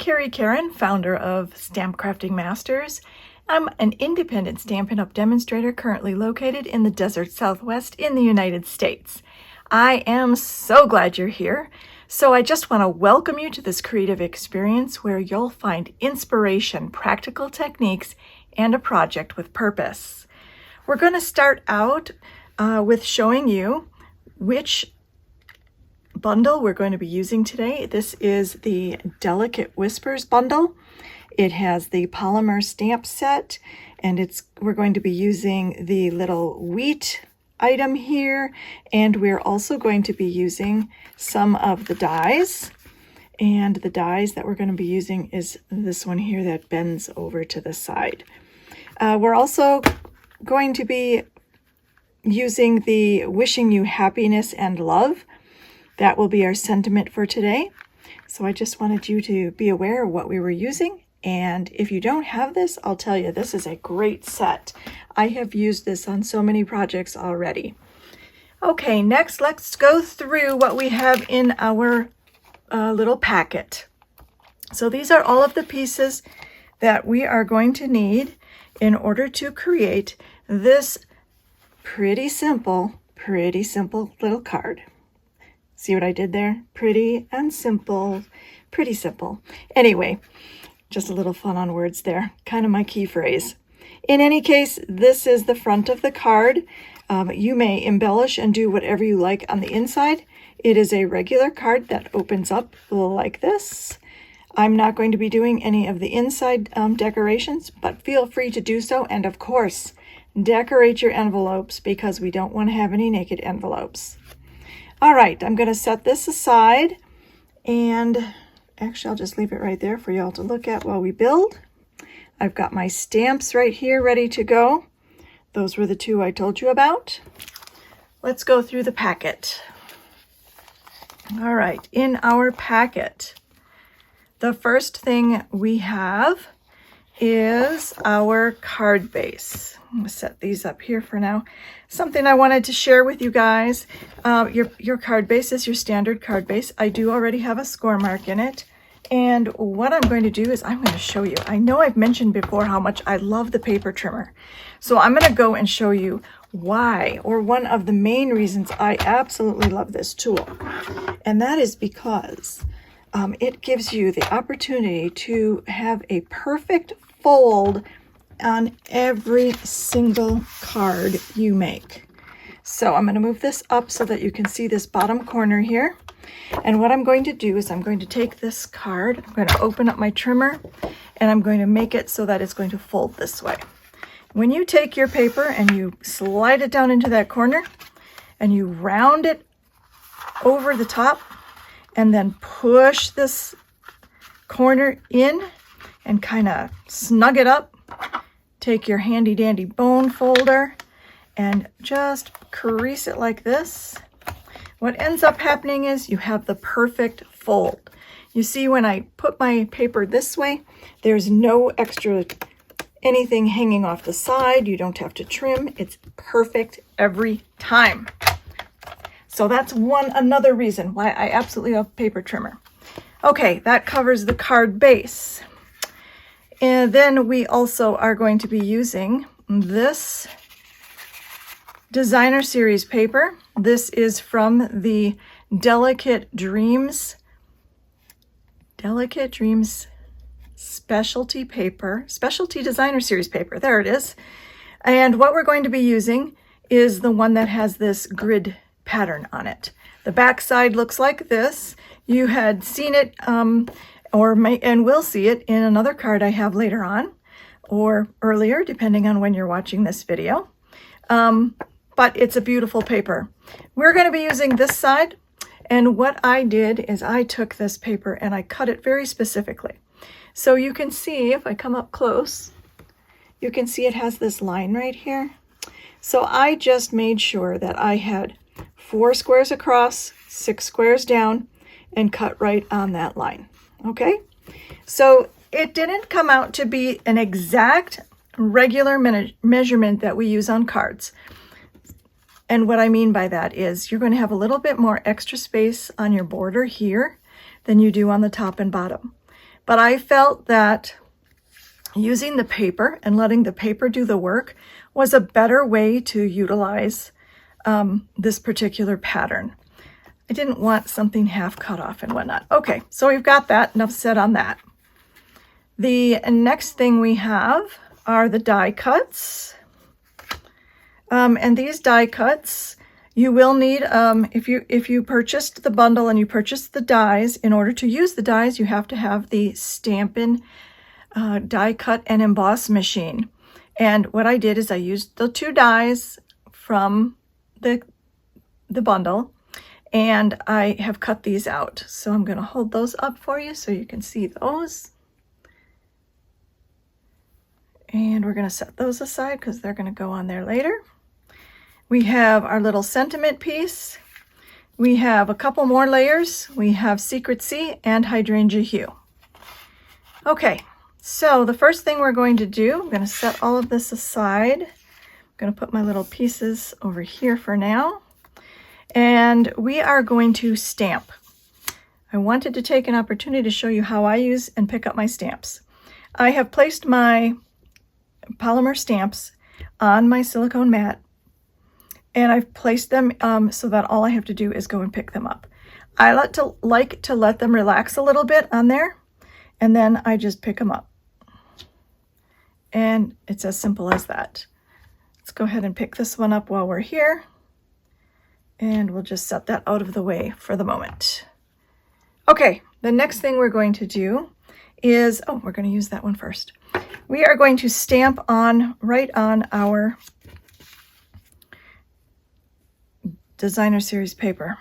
Carrie Karen, founder of Stamp Crafting Masters. I'm an independent Stampin' Up! Demonstrator currently located in the desert Southwest in the United States. I am so glad you're here. So I just want to welcome you to this creative experience where you'll find inspiration, practical techniques, and a project with purpose. We're going to start out with showing you which bundle we're going to be using today. This is the Delicate Whispers bundle. It has the polymer stamp set, and we're going to be using the little wheat item here, and we're also going to be using some of the dies. And the dies that we're going to be using is this one here that bends over to the side. We're also going to be using the Wishing You Happiness and Love. That will be our sentiment for today. So I just wanted you to be aware of what we were using. And if you don't have this, I'll tell you, this is a great set. I have used this on so many projects already. Okay, next let's go through what we have in our little packet. So these are all of the pieces that we are going to need in order to create this pretty simple little card. See what I did there? Pretty and simple, pretty simple. Anyway, just a little fun on words there, kind of my key phrase. In any case, this is the front of the card. You may embellish and do whatever you like on the inside. It is a regular card that opens up like this. I'm not going to be doing any of the inside decorations, but feel free to do so. And of course, decorate your envelopes because we don't want to have any naked envelopes. All right, I'm going to set this aside, and actually I'll just leave it right there for y'all to look at while we build. I've got my stamps right here ready to go. Those were the two I told you about. Let's go through the packet. All right, in our packet, the first thing we have is our card base. I'm going to set these up here for now. Something I wanted to share with you guys. Your card base is your standard card base. I do already have a score mark in it. And what I'm going to do is I'm going to show you. I know I've mentioned before how much I love the paper trimmer. So I'm going to go and show you why, or one of the main reasons I absolutely love this tool. And that is because it gives you the opportunity to have a perfect fold on every single card you make. So I'm going to move this up so that you can see this bottom corner here. And what I'm going to do is I'm going to take this card, I'm going to open up my trimmer, and I'm going to make it so that it's going to fold this way. When you take your paper and you slide it down into that corner and you round it over the top and then push this corner in and kind of snug it up, take your handy dandy bone folder and just crease it like this. What ends up happening is you have the perfect fold. You see, when I put my paper this way, there's no extra anything hanging off the side. You don't have to trim. It's perfect every time. So that's another reason why I absolutely love paper trimmer. Okay, that covers the card base. And then we also are going to be using this designer series paper. This is from the Delicate Dreams Specialty Designer Series paper. There it is. And what we're going to be using is the one that has this grid pattern on it. The back side looks like this. You had seen it and will see it in another card I have later on or earlier, depending on when you're watching this video. But it's a beautiful paper. We're going to be using this side, and what I did is I took this paper and I cut it very specifically. So you can see, if I come up close, you can see it has this line right here. So I just made sure that I had 4 squares across, 6 squares down, and cut right on that line. Okay? So it didn't come out to be an exact regular measurement that we use on cards. And what I mean by that is you're going to have a little bit more extra space on your border here than you do on the top and bottom. but I felt that using the paper and letting the paper do the work was a better way to utilize this particular pattern. I didn't want something half cut off and whatnot. Okay, so we've got that. Enough said on that. The next thing we have are the die cuts. And these die cuts, you will need, if you purchased the bundle and you purchased the dies, in order to use the dies, you have to have the Stampin' die cut and emboss machine. And what I did is I used the 2 dies from the bundle, and I have cut these out. So I'm going to hold those up for you so you can see those. And we're going to set those aside because they're going to go on there later. We have our little sentiment piece. We have a couple more layers. We have Secret Sea and Hydrangea Hue. Okay, so the first thing we're going to do, I'm going to set all of this aside. I'm going to put my little pieces over here for now. And we are going to stamp. I wanted to take an opportunity to show you how I use and pick up my stamps. I have placed my polymer stamps on my silicone mat, and I've placed them so that all I have to do is go and pick them up. I like to let them relax a little bit on there, and then I just pick them up. And it's as simple as that. Let's go ahead and pick this one up while we're here, and we'll just set that out of the way for the moment. Okay, the next thing we're going to do is, we're going to use that one first. We are going to stamp on right on our designer series paper.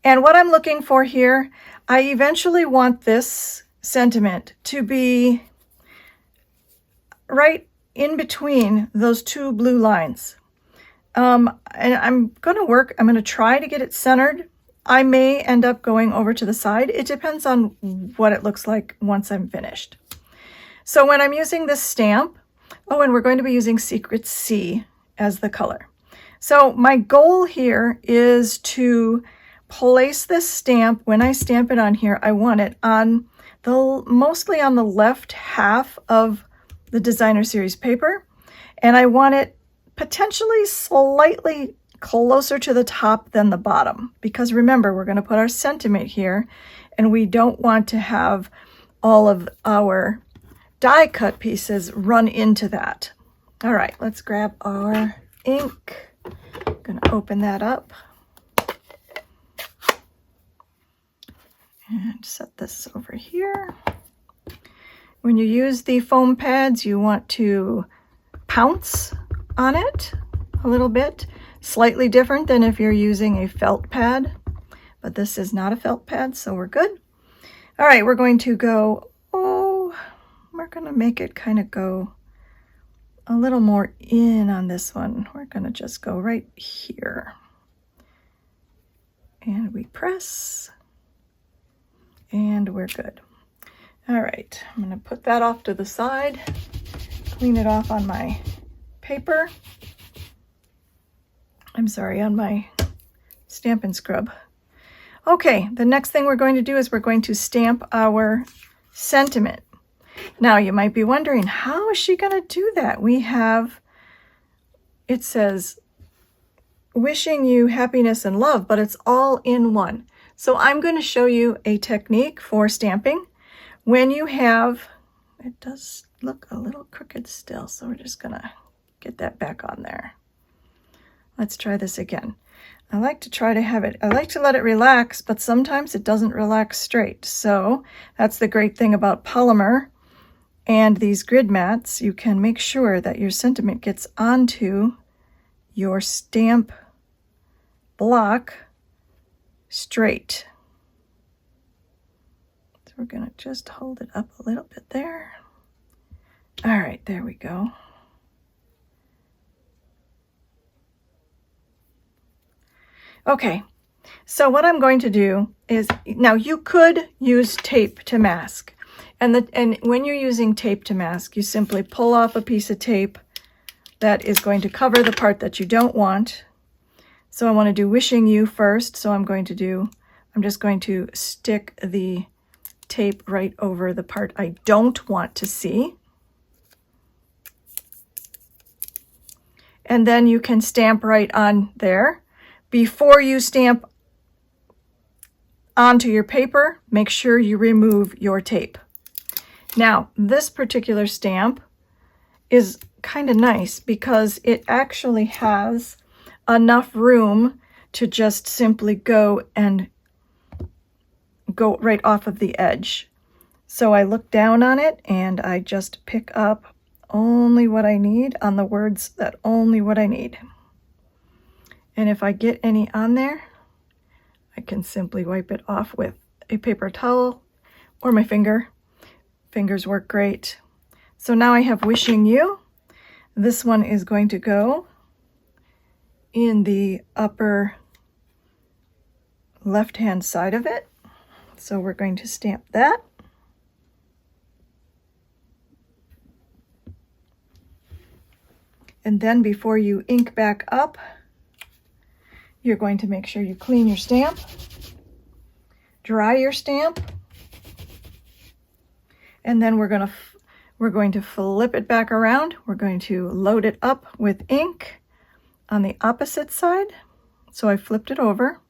And what I'm looking for here, I eventually want this sentiment to be right in between those 2 blue lines. And I'm going to try to get it centered. I may end up going over to the side. It depends on what it looks like once I'm finished. So when I'm using this stamp, and we're going to be using Secret Sea as the color. So my goal here is to place this stamp. When I stamp it on here, I want it on mostly on the left half of the designer series paper, and I want it potentially slightly closer to the top than the bottom, because remember, we're going to put our sentiment here, and we don't want to have all of our die cut pieces run into that. All right, let's grab our ink. I'm going to open that up and set this over here. When you use the foam pads, you want to pounce on it a little bit. Slightly different than if you're using a felt pad, but this is not a felt pad, so we're good. All right, we're going to go, we're going to make it kind of go a little more in on this one. We're going to just go right here. And we press, and we're good. All right, I'm going to put that off to the side, clean it off on my paper. I'm sorry, on my Stampin' Scrub. Okay, the next thing we're going to do is we're going to stamp our sentiment. Now, you might be wondering, how is she going to do that? It says, wishing you happiness and love, but it's all in one. So I'm going to show you a technique for stamping. When you have, it does look a little crooked still, so we're just going to get that back on there. Let's try this again. I like to let it relax, but sometimes it doesn't relax straight. So that's the great thing about polymer and these grid mats. You can make sure that your sentiment gets onto your stamp block straight. So we're going to just hold it up a little bit there. All right, there we go. Okay, so what I'm going to do is, now you could use tape to mask. And when you're using tape to mask, you simply pull off a piece of tape that is going to cover the part that you don't want. So I want to do wishing you first. So I'm just going to stick the tape right over the part I don't want to see. And then you can stamp right on there. Before you stamp onto your paper, make sure you remove your tape. Now, this particular stamp is kind of nice because it actually has enough room to just simply go right off of the edge. So I look down on it and I just pick up only what I need on the words that only what I need. And if I get any on there, I can simply wipe it off with a paper towel or my finger. Fingers work great. So now I have Wishing You. This one is going to go in the upper left-hand side of it. So we're going to stamp that. And then before you ink back up, you're going to make sure you clean your stamp, dry your stamp, and then we're going to flip it back around. We're going to load it up with ink on the opposite side. So I flipped it over.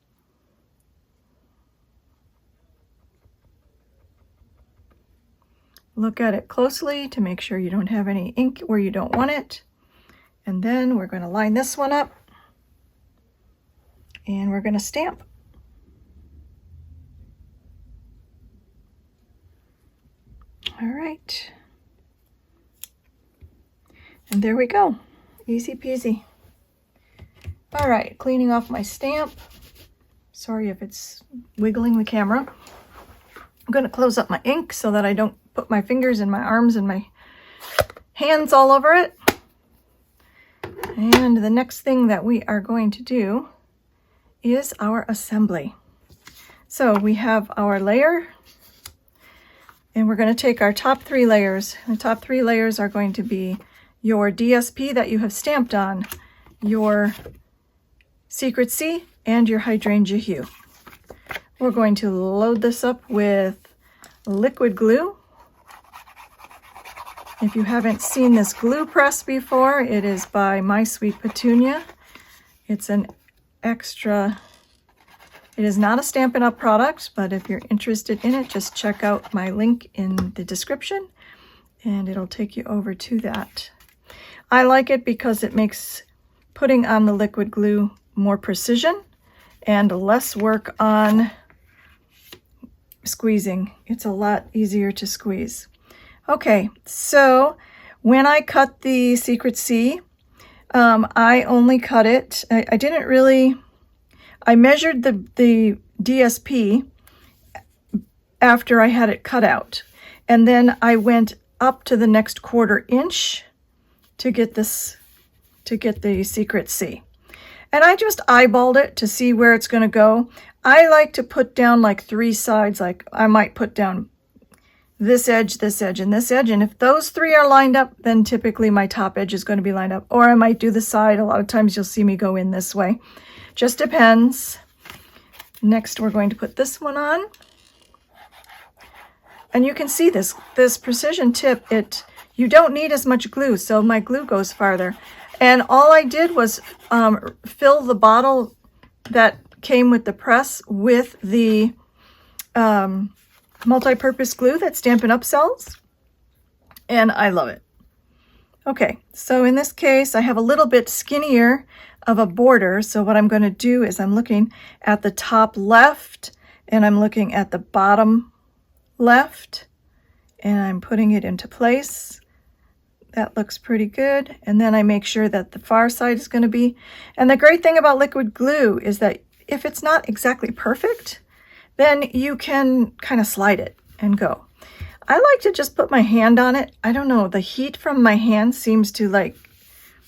Look at it closely to make sure you don't have any ink where you don't want it. And then we're going to line this one up and we're going to stamp. All right. And there we go. Easy peasy. All right, cleaning off my stamp. Sorry if it's wiggling the camera. I'm going to close up my ink so that I don't put my fingers and my arms and my hands all over it. And the next thing that we are going to do is our assembly. So we have our layer, and we're going to take our top 3 layers. The top 3 layers are going to be your DSP that you have stamped on, your Secret C, and your Hydrangea Hue. We're going to load this up with liquid glue. If you haven't seen this glue press before, it is by My Sweet Petunia. It's an extra, it is not a Stampin' Up product, but if you're interested in it, just check out my link in the description and it'll take you over to that. I like it because it makes putting on the liquid glue more precision and less work on squeezing. It's a lot easier to squeeze. Okay, so when I cut the Secret C, I only cut it, I didn't really, I measured the DSP after I had it cut out. And then I went up to the next 1/4 inch to get this, to get the Secret C. And I just eyeballed it to see where it's going to go. I like to put down like 3 sides, like I might put down this edge, and this edge. And if those 3 are lined up, then typically my top edge is going to be lined up. Or I might do the side. A lot of times you'll see me go in this way. Just depends. Next, we're going to put this one on. And you can see this precision tip, you don't need as much glue, so my glue goes farther. And all I did was fill the bottle that came with the press with the multi-purpose glue that Stampin' Up sells, and I love it. Okay, so in this case, I have a little bit skinnier of a border, so what I'm going to do is I'm looking at the top left, and I'm looking at the bottom left, and I'm putting it into place. That looks pretty good, and then I make sure that the far side is going to be, and the great thing about liquid glue is that if it's not exactly perfect, then you can kind of slide it and go. I like to just put my hand on it. I don't know, the heat from my hand seems to like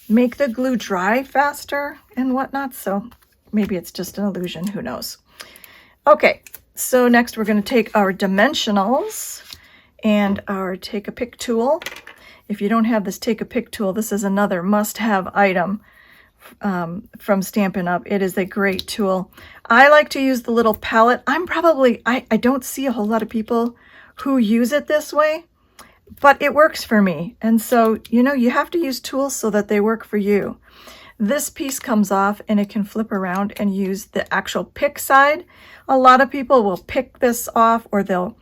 make the glue dry faster and whatnot, so maybe it's just an illusion, who knows. Okay, so next we're going to take our dimensionals and our Take a Pick tool. If you don't have this Take a Pick tool, this is another must-have item from Stampin' Up. It is a great tool. I like to use the little palette. I don't see a whole lot of people who use it this way, but it works for me. And so, you know, you have to use tools so that they work for you. This piece comes off and it can flip around and use the actual pick side. A lot of people will pick this off, or they'll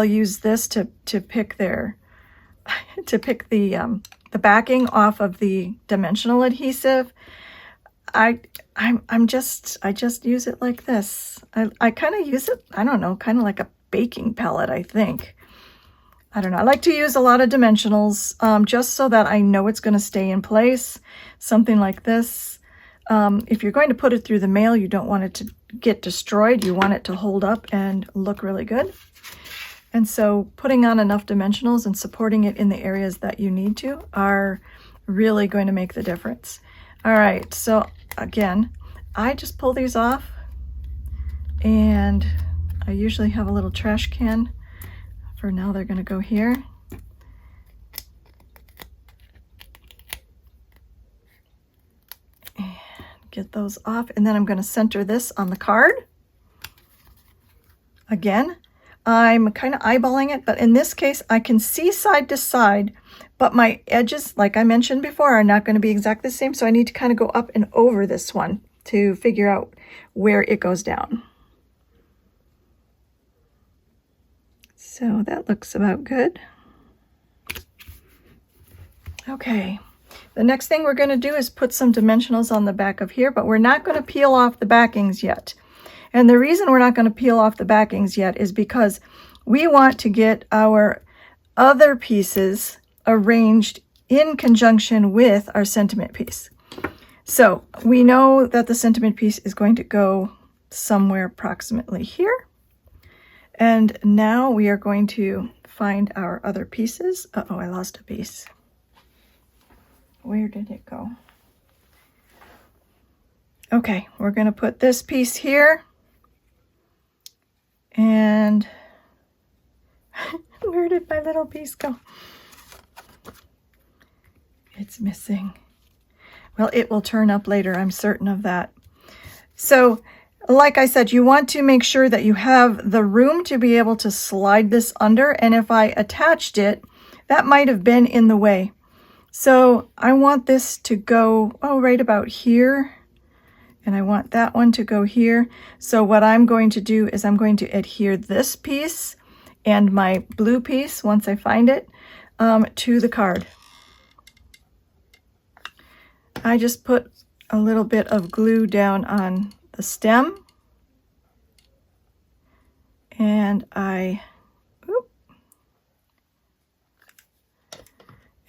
use this to pick their the backing off of the dimensional adhesive. I just use it like this. I kind of use it, I don't know, kind of like a baking pellet, I think. I don't know. I like to use a lot of dimensionals just so that I know it's going to stay in place. Something like this. If you're going to put it through the mail, you don't want it to get destroyed. You want it to hold up and look really good. And so putting on enough dimensionals and supporting it in the areas that you need to are really going to make the difference. All right, so again, I just pull these off, and I usually have a little trash can. For now, they're going to go here. And get those off, and then I'm going to center this on the card. Again, I'm kind of eyeballing it, but in this case, I can see side to side, but my edges, like I mentioned before, are not going to be exactly the same, so I need to kind of go up and over this one to figure out where it goes down. So that looks about good. Okay, the next thing we're going to do is put some dimensionals on the back of here, but we're not going to peel off the backings yet. And the reason we're not going to peel off the backings yet is because we want to get our other pieces arranged in conjunction with our sentiment piece. So we know that the sentiment piece is going to go somewhere approximately here. And now we are going to find our other pieces. Uh-oh, I lost a piece. Where did it go? Okay, we're going to put this piece here. And where did my little piece go? It's missing. Well, it will turn up later, I'm certain of that. So, like I said, you want to make sure that you have the room to be able to slide this under, and if I attached it, that might have been in the way. So I want this to go, right about here, and I want that one to go here. So what I'm going to do is I'm going to adhere this piece and my blue piece, once I find it, to the card. I just put a little bit of glue down on the stem, and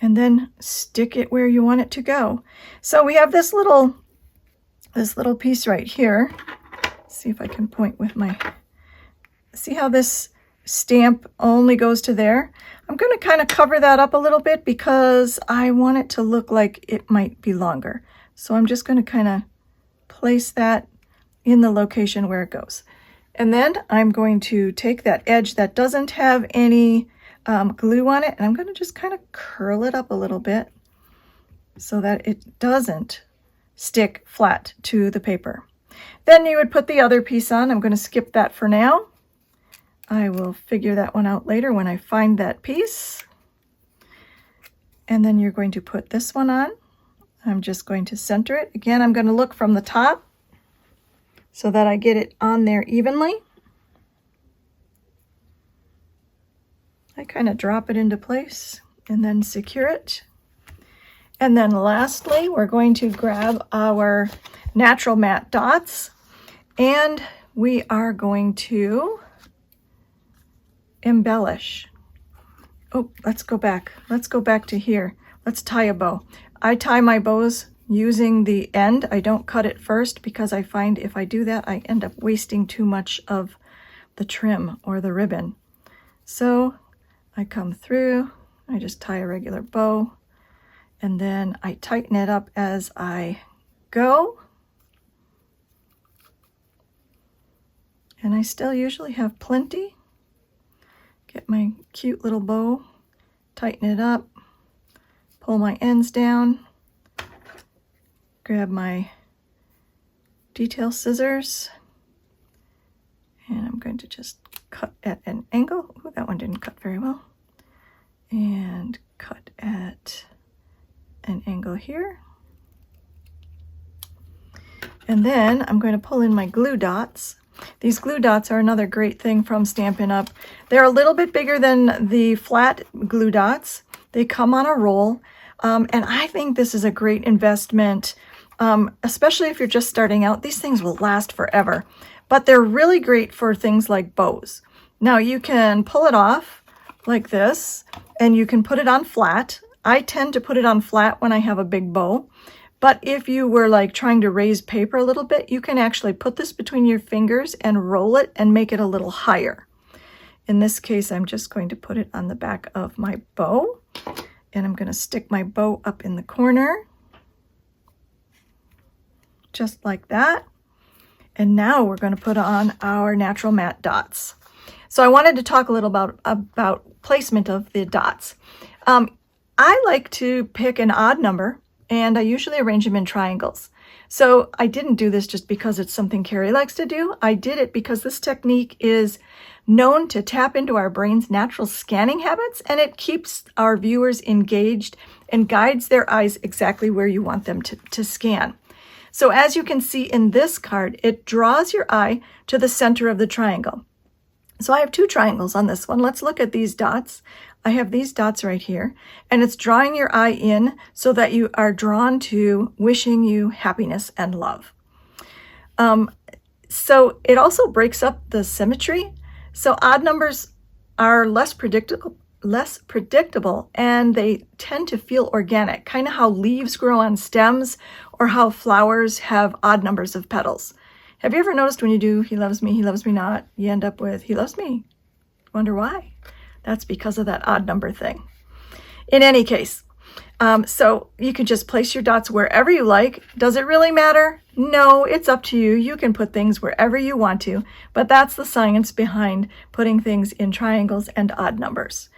and then stick it where you want it to go. So we have this little piece right here. Let's see if I can point with my, see how this stamp only goes to there? I'm going to kind of cover that up a little bit because I want it to look like it might be longer. So I'm just going to kind of place that in the location where it goes. And then I'm going to take that edge that doesn't have any glue on it, and I'm going to just kind of curl it up a little bit so that it doesn't stick flat to the paper. Then you would put the other piece on. I'm going to skip that for now. I will figure that one out later when I find that piece. And then you're going to put this one on. I'm just going to center it. Again, I'm going to look from the top so that I get it on there evenly. I kind of drop it into place and then secure it. And then lastly, we're going to grab our natural matte dots, and we are going to embellish. Oh, let's go back. Let's go back to here. Let's tie a bow. I tie my bows using the end. I don't cut it first because I find if I do that, I end up wasting too much of the trim or the ribbon. So I come through, I just tie a regular bow, and then I tighten it up as I go. And I still usually have plenty. Get my cute little bow, tighten it up, pull my ends down, grab my detail scissors, and I'm going to just cut at an angle. Ooh, that one didn't cut very well. And cut at an angle here. And then I'm going to pull in my glue dots. These glue dots are another great thing from Stampin' Up. They're a little bit bigger than the flat glue dots. They come on a roll. And I think this is a great investment, especially if you're just starting out. These things will last forever, but they're really great for things like bows. Now you can pull it off like this, and you can put it on flat. I tend to put it on flat when I have a big bow. But if you were like trying to raise paper a little bit, you can actually put this between your fingers and roll it and make it a little higher. In this case, I'm just going to put it on the back of my bow, and I'm going to stick my bow up in the corner, just like that. And now we're going to put on our natural matte dots. So I wanted to talk a little about placement of the dots. I like to pick an odd number, and I usually arrange them in triangles. So I didn't do this just because it's something Carrie likes to do. I did it because this technique is known to tap into our brain's natural scanning habits, and it keeps our viewers engaged and guides their eyes exactly where you want them to scan. So as you can see in this card, it draws your eye to the center of the triangle. So I have two triangles on this one. Let's look at these dots. I have these dots right here, and it's drawing your eye in so that you are drawn to wishing you happiness and love. So it also breaks up the symmetry. So odd numbers are less predictable, and they tend to feel organic, kind of how leaves grow on stems or how flowers have odd numbers of petals. Have you ever noticed when you do he loves me not, you end up with he loves me? Wonder why? That's because of that odd number thing. In any case, so you can just place your dots wherever you like. Does it really matter? No, it's up to you. You can put things wherever you want to, but that's the science behind putting things in triangles and odd numbers.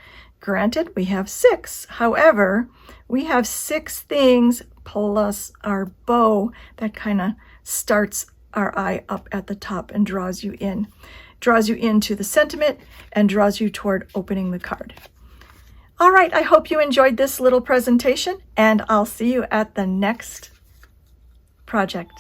Granted, we have 6. However, we have 6 things plus our bow that kind of starts our eye up at the top and draws you into the sentiment and draws you toward opening the card. All right, I hope you enjoyed this little presentation, and I'll see you at the next project.